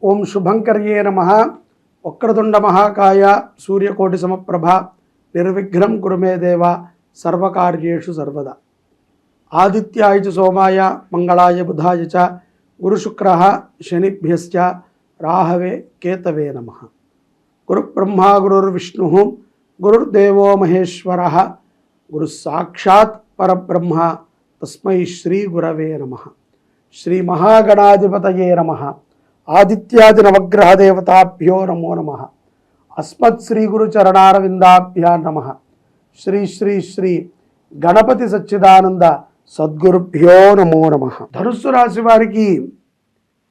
ఓం శుభంకర్యే నమః. వక్రతుండ మహాకాయ సూర్యకోటి సమప్రభ నిర్విఘ్నం కురు మే దేవ సర్వకార్యేషు సర్వదా. ఆదిత్యాయ చ సోమాయ మంగళాయ బుధాయ చ గురుశుక్రః శనిభ్యశ్చ రాహవే కేతవే నమః. గురుబ్రహ్మ గురుర్విష్ణుః గురుర్దేవో మహేశ్వరః గురు సాక్షాత్ పరబ్రహ్మ తస్మై శ్రీ గురవే నమః. శ్రీ మహాగణాధిపతయే నమః. ఆదిత్యాది నవగ్రహ దేవతాభ్యో నమో నమః. అస్మత్ శ్రీ గురు చరణారవిందాభ్యా నమః. శ్రీ శ్రీ శ్రీ గణపతి సచ్చిదానంద సద్గురుభ్యో నమో నమః. ధనుస్సు రాశి వారికి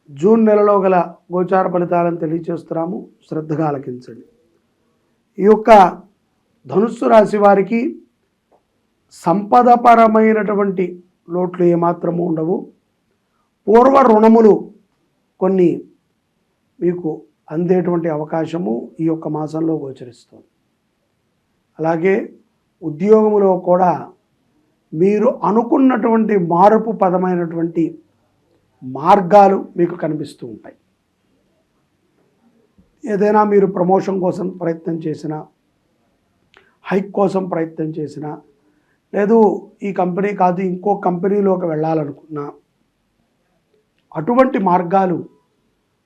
జూన్ నెలలో గల గోచార ఫలితాలను తెలియచేస్తున్నాము, శ్రద్ధగా ఆలకించండి. ఈ యొక్క ధనుస్సు రాశి వారికి సంపదపరమైనటువంటి లోట్లు ఏమాత్రము ఉండవు. పూర్వ రుణములు కొన్ని మీకు అందేటువంటి అవకాశము ఈ యొక్క మాసంలో గోచరిస్తుంది. అలాగే ఉద్యోగములో కూడా మీరు అనుకున్నటువంటి మార్పు పదమైనటువంటి మార్గాలు మీకు కనిపిస్తూ ఉంటాయి. ఏదైనా మీరు ప్రమోషన్ కోసం ప్రయత్నం చేసినా, హైక్ కోసం ప్రయత్నం చేసినా, లేదు ఈ కంపెనీ కాదు ఇంకో కంపెనీలోకి వెళ్ళాలనుకున్నా, అటువంటి మార్గాలు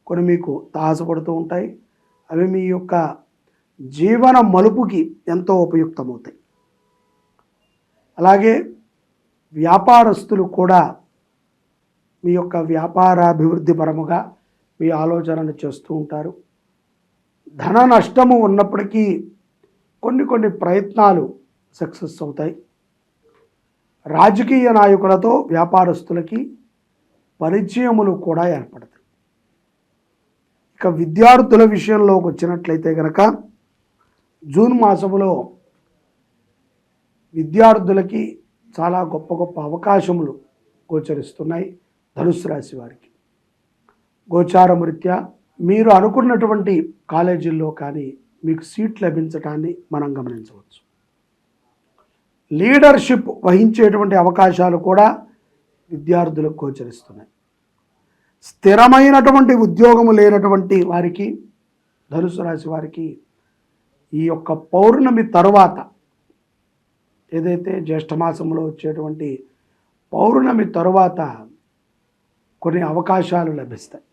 కొన్ని మీకు తాహసపడుతూ ఉంటాయి. అవి మీ యొక్క జీవన మలుపుకి ఎంతో ఉపయుక్తమవుతాయి. అలాగే వ్యాపారస్తులు కూడా మీ యొక్క వ్యాపారాభివృద్ధి పరముగా మీ ఆలోచనలు చేస్తూ ఉంటారు. ధన నష్టము ఉన్నప్పటికీ కొన్ని ప్రయత్నాలు సక్సెస్ అవుతాయి. రాజకీయ నాయకులతో వ్యాపారస్తులకి పరిచయములు కూడా ఏర్పడతాయి. ఇక విద్యార్థుల విషయంలోకి వచ్చినట్లయితే కనుక జూన్ మాసములో విద్యార్థులకి చాలా గొప్ప గొప్ప అవకాశములు గోచరిస్తున్నాయి. ధనుస్సు రాశి వారికి గోచారం రీత్యా మీరు అనుకున్నటువంటి కాలేజీల్లో కానీ మీకు సీట్ లభించటాన్ని మనం గమనించవచ్చు. లీడర్షిప్ వహించేటువంటి అవకాశాలు కూడా విద్యార్థులకు గోచరిస్తున్నాయి. స్థిరమైనటువంటి ఉద్యోగము లేనటువంటి వారికి, ధనుసు రాశి వారికి ఈ యొక్క పౌర్ణమి తరువాత, ఏదైతే జ్యేష్ఠమాసంలో వచ్చేటువంటి పౌర్ణమి తరువాత కొన్ని అవకాశాలు లభిస్తాయి.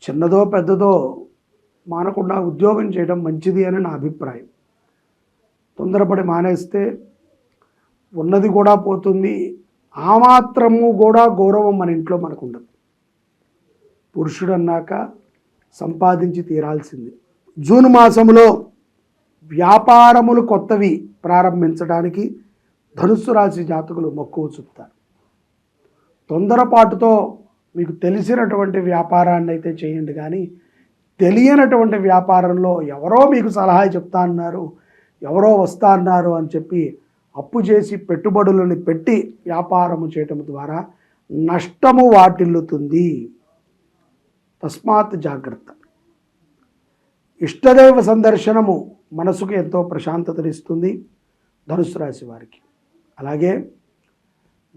చిన్నదో పెద్దదో మానకుండా ఉద్యోగం చేయడం మంచిది అని నా అభిప్రాయం. తొందరపడి మానేస్తే ఉన్నది కూడా పోతుంది, ఆ మాత్రము కూడా గౌరవం మన ఇంట్లో మనకు ఉండదు. పురుషుడు అన్నాక సంపాదించి తీరాల్సింది. జూన్ మాసంలో వ్యాపారములు కొత్తవి ప్రారంభించడానికి ధనుస్సు రాశి జాతకులు మక్కువ చూపుతారు. తొందరపాటుతో మీకు తెలిసినటువంటి వ్యాపారాన్ని అయితే చేయండి, కానీ తెలియనటువంటి వ్యాపారంలో ఎవరో మీకు సలహా చెప్తా అన్నారు, ఎవరో వస్తా అన్నారు అని చెప్పి అప్పు చేసి పెట్టుబడులను పెట్టి వ్యాపారము చేయటం ద్వారా నష్టము వాటిల్లుతుంది. తస్మాత్ జాగ్రత్త. ఇష్టదైవ సందర్శనము మనసుకు ఎంతో ప్రశాంతతనిస్తుంది ధనుస్సు రాశి వారికి. అలాగే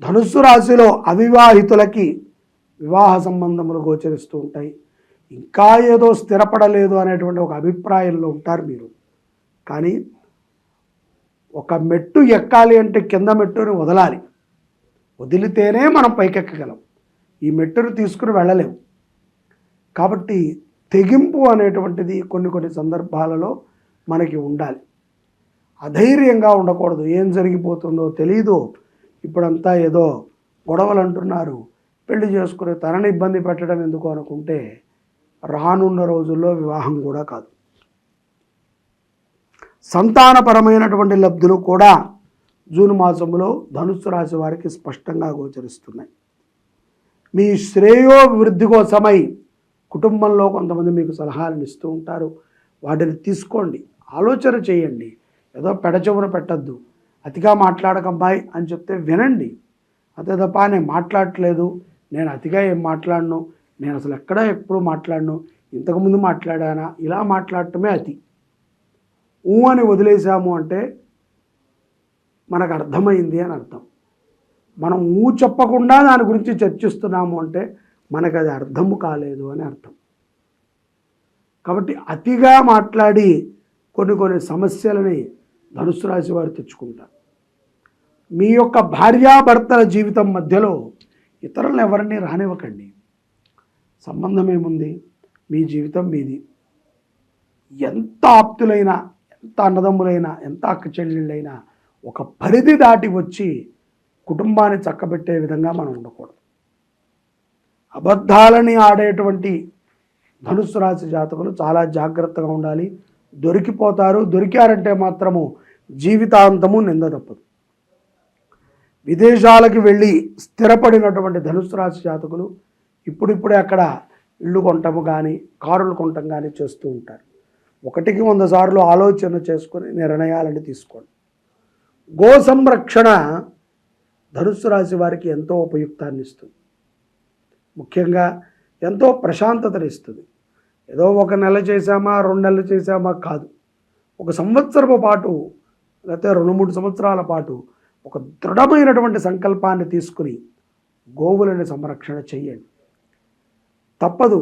ధనుస్సు రాశిలో అవివాహితులకి వివాహ సంబంధములు గోచరిస్తూ ఉంటాయి. ఇంకా ఏదో స్థిరపడలేదు అనేటువంటి ఒక అభిప్రాయంలో ఉంటారు మీరు. కానీ ఒక మెట్టు ఎక్కాలి అంటే కింద మెట్టుని వదలాలి, వదిలితేనే మనం పైకెక్కగలం. ఈ మెట్టును తీసుకుని వెళ్ళలేము. కాబట్టి తెగింపు అనేటువంటిది కొన్ని సందర్భాలలో మనకి ఉండాలి. అధైర్యంగా ఉండకూడదు. ఏం జరిగిపోతుందో తెలియదు, ఇప్పుడంతా ఏదో గొడవలు అంటున్నారు, పెళ్లి చేసుకుని తనని ఇబ్బంది పెట్టడం ఎందుకు అనుకుంటే రానున్న రోజుల్లో వివాహం కూడా కాదు. సంతానపరమైనటువంటి లబ్ధులు కూడా జూన్ మాసంలో ధనుస్సు రాశి వారికి స్పష్టంగా గోచరిస్తున్నాయి. మీ శ్రేయోభివృద్ధి కోసమై కుటుంబంలో కొంతమంది మీకు సలహాలను ఇస్తూ ఉంటారు. వాటిని తీసుకోండి, ఆలోచన చేయండి. ఏదో పెడచెవున పెట్టద్దు. అతిగా మాట్లాడకమ్మాయి అని చెప్తే వినండి. అంతే తప్ప నేను మాట్లాడట్లేదు, నేను అతిగా ఏం మాట్లాడను, నేను అసలు ఎప్పుడు మాట్లాడను, ఇంతకుముందు మాట్లాడానా, ఇలా మాట్లాడటమే అతి. అని వదిలేసాము అంటే మనకు అర్థమైంది అని అర్థం. మనం చెప్పకుండా దాని గురించి చర్చిస్తున్నాము అంటే మనకు అది అర్థము కాలేదు అని అర్థం. కాబట్టి అతిగా మాట్లాడి కొన్ని సమస్యలని ధనుస్సు రాశి వారు తెచ్చుకుంటారు. మీ యొక్క భార్యాభర్తల జీవితం మధ్యలో ఇతరులను ఎవరిని రానివ్వకండి. సంబంధం ఏముంది, మీ జీవితం మీది. ఎంత ఆప్తులైనా, ఎంత అన్నదమ్ములైనా, ఎంత అక్క చెల్లెళ్ళైనా ఒక పరిధి దాటి వచ్చి కుటుంబాన్ని చక్కబెట్టే విధంగా మనం ఉండకూడదు. అబద్ధాలని ఆడేటువంటి ధనుస్సు రాశి జాతకులు చాలా జాగ్రత్తగా ఉండాలి. దొరికిపోతారు. దొరికారంటే మాత్రము జీవితాంతము నింద తప్పదు. విదేశాలకు వెళ్ళి స్థిరపడినటువంటి ధనుస్సు రాశి జాతకులు ఇప్పుడిప్పుడే అక్కడ ఇళ్ళు కొనటము కానీ కారులు కొనటం కానీ చేస్తూ ఉంటారు. 100 సార్లు ఆలోచన చేసుకొని నిర్ణయాలను తీసుకోండి. గో సంరక్షణ ధనుస్సు రాశి వారికి ఎంతో ఉపయుక్తాన్ని ఇస్తుంది. ముఖ్యంగా ఎంతో ప్రశాంతతనిస్తుంది. ఏదో 1 నెల చేశామా 2 నెలలు చేశామా కాదు, 1 సంవత్సరపు పాటు లేకపోతే 2-3 సంవత్సరాల పాటు ఒక దృఢమైనటువంటి సంకల్పాన్ని తీసుకుని గోవులని సంరక్షణ చెయ్యండి. తప్పదు.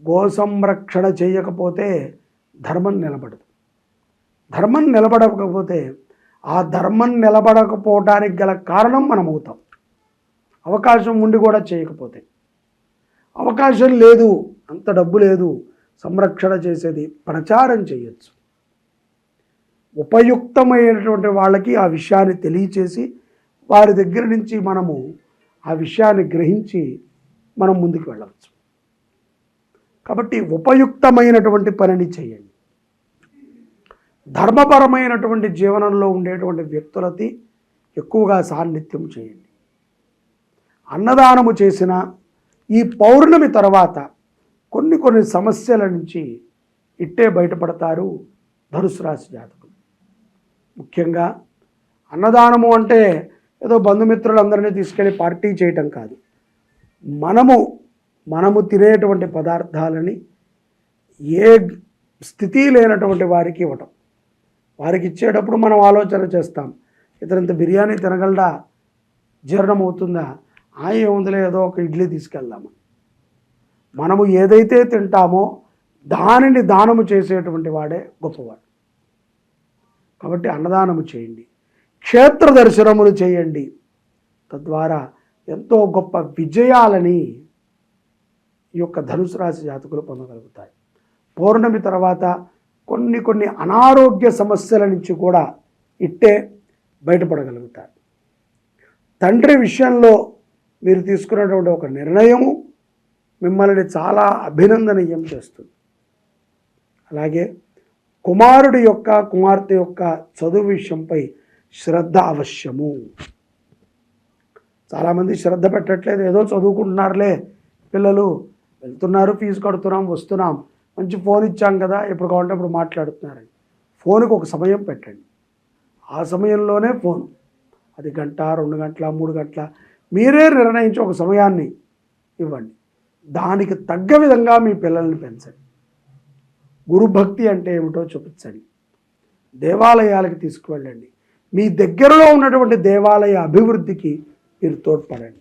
గో సంరక్షణ చేయకపోతే ధర్మం నిలబడదు. ధర్మం నిలబడకపోతే ఆ ధర్మం నిలబడకపోవడానికి గల కారణం మనం అవుతాం. అవకాశం ఉండి కూడా చేయకపోతే, అవకాశం లేదు, అంత డబ్బు లేదు, సంరక్షణ చేసేది ప్రచారం చేయొచ్చు. ఉపయుక్తమైనటువంటి వాళ్ళకి ఆ విషయాన్ని తెలియచేసి వారి దగ్గర నుంచి మనము ఆ విషయాన్ని గ్రహించి మనం ముందుకు వెళ్ళవచ్చు. కాబట్టి ఉపయుక్తమైనటువంటి పనిని చేయండి. ధర్మపరమైనటువంటి జీవనంలో ఉండేటువంటి వ్యక్తులకి ఎక్కువగా సాన్నిధ్యం చేయండి. అన్నదానము చేసిన ఈ పౌర్ణమి తర్వాత కొన్ని సమస్యల నుంచి ఇట్టే బయటపడతారు ధనుస్సు రాశి జాతకులు. ముఖ్యంగా అన్నదానము అంటే ఏదో బంధుమిత్రులందరినీ తీసుకెళ్ళి పార్టీ చేయటం కాదు. మనము తినేటువంటి పదార్థాలని ఏ స్థితి లేనటువంటి వారికి ఇవ్వటం. వారికి ఇచ్చేటప్పుడు మనం ఆలోచన చేస్తాం, ఇతరంత బిర్యానీ తినగలడా, జీర్ణం అవుతుందా, ఏముందిలే ఏదో ఒక ఇడ్లీ తీసుకెళ్దాము. మనము ఏదైతే తింటామో దానిని దానము చేసేటువంటి వాడే గొప్పవాడు. కాబట్టి అన్నదానము చేయండి, క్షేత్ర దర్శనములు చేయండి. తద్వారా ఎంతో గొప్ప విజయాలని ఈ యొక్క ధనుసు రాశి జాతకులు పొందగలుగుతాయి. పౌర్ణమి తర్వాత కొన్ని అనారోగ్య సమస్యల నుంచి కూడా ఇట్టే బయటపడగలుగుతారు. తండ్రి విషయంలో మీరు తీసుకున్నటువంటి ఒక నిర్ణయము మిమ్మల్ని చాలా అభినందనీయం చేస్తుంది. అలాగే కుమారుడి యొక్క కుమార్తె యొక్క చదువు విషయంపై శ్రద్ధ అవశ్యము. చాలామంది శ్రద్ధ పెట్టట్లేదు, ఏదో చదువుకుంటున్నారులే పిల్లలు, వెళ్తున్నారు, ఫీజు కడుతున్నాం, వస్తున్నాం, మంచి ఫోన్ ఇచ్చాం కదా, ఎప్పుడు కావాలంటే అప్పుడు మాట్లాడుతున్నారని. ఫోన్కి ఒక సమయం పెట్టండి. ఆ సమయంలోనే ఫోన్, అది 1 గంట 2 గంటల 3 గంటల మీరే నిర్ణయించి ఒక సమయాన్ని ఇవ్వండి. దానికి తగ్గ విధంగా మీ పిల్లల్ని పెంచండి. గురుభక్తి అంటే ఏమిటో చూపించండి. దేవాలయాలకు తీసుకువెళ్ళండి. మీ దగ్గరలో ఉన్నటువంటి దేవాలయ అభివృద్ధికి మీరు తోడ్పడండి.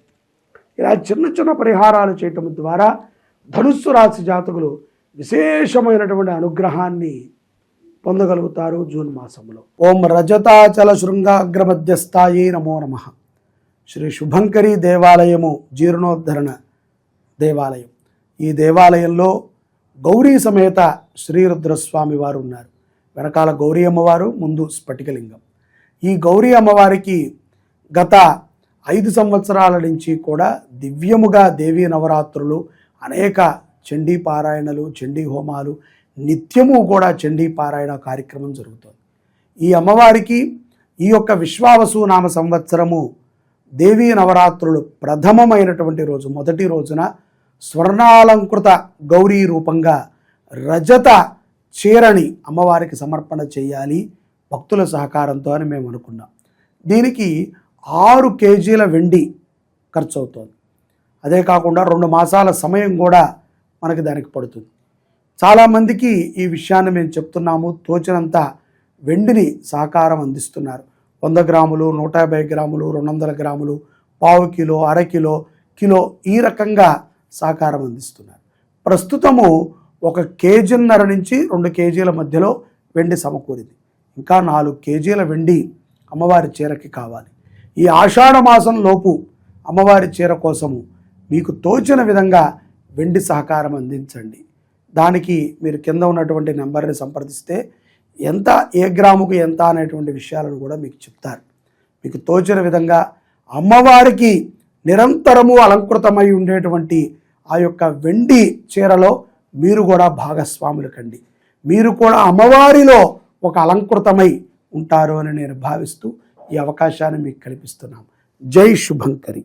ఇలా చిన్న పరిహారాలు చేయటం ద్వారా ధనుస్సు రాశి జాతకులు విశేషమైనటువంటి అనుగ్రహాన్ని పొందగలుగుతారు జూన్ మాసంలో. ఓం రజతాచల శృంగాగ్రమధ్యస్థాయే నమో నమః. శ్రీ శుభంకరి దేవాలయము జీర్ణోద్ధరణ దేవాలయం. ఈ దేవాలయంలో గౌరీ సమేత శ్రీరుద్రస్వామి వారు ఉన్నారు. వెనకాల గౌరీ అమ్మవారు, ముందు స్ఫటికలింగం. ఈ గౌరీ అమ్మవారికి గత 5 సంవత్సరాల నుంచి కూడా దివ్యముగా దేవీ నవరాత్రులు, అనేక చండీ పారాయణలు, చండీ హోమాలు, నిత్యము కూడా చండీ పారాయణ కార్యక్రమం జరుగుతుంది. ఈ అమ్మవారికి ఈ యొక్క విశ్వావసు నామ సంవత్సరము దేవీ నవరాత్రులు ప్రథమమైనటువంటి రోజు, మొదటి రోజున స్వర్ణాలంకృత గౌరీ రూపంగా రజత చీరని అమ్మవారికి సమర్పణ చేయాలి భక్తుల సహకారంతో అని మేము అనుకున్నాం. దీనికి 6 కేజీల వెండి ఖర్చు అవుతుంది. అదే కాకుండా 2 మాసాల సమయం కూడా మనకి దానికి పడుతుంది. చాలామందికి ఈ విషయాన్ని మేము చెప్తున్నాము. తోచినంత వెండిని సహకారం అందిస్తున్నారు. 100 గ్రాములు, 150 గ్రాములు, 200 గ్రాములు, పావు కిలో, అర కిలో, కిలో, ఈ రకంగా సహకారం అందిస్తున్నారు. ప్రస్తుతము 1.5 కేజీన్నర నుంచి 2 కేజీల మధ్యలో వెండి సమకూరింది. ఇంకా 4 కేజీల వెండి అమ్మవారి చీరకి కావాలి. ఈ ఆషాఢ మాసం లోపు అమ్మవారి చీర కోసము మీకు తోచిన విధంగా వెండి సహకారం అందించండి. దానికి మీరు కింద ఉన్నటువంటి నెంబర్ని సంప్రదిస్తే ఎంత, ఏ గ్రాముకు ఎంత అనేటువంటి విషయాలను కూడా మీకు చెప్తారు. మీకు తోచిన విధంగా అమ్మవారికి నిరంతరము అలంకృతమై ఉండేటువంటి ఆ యొక్క వెండి చీరలో మీరు కూడా భాగస్వాములు కండి. మీరు కూడా అమ్మవారిలో ఒక అలంకృతమై ఉంటారు అని నేను భావిస్తూ ఈ అవకాశాన్ని మీకు కల్పిస్తున్నాను. జై శుభంకరి.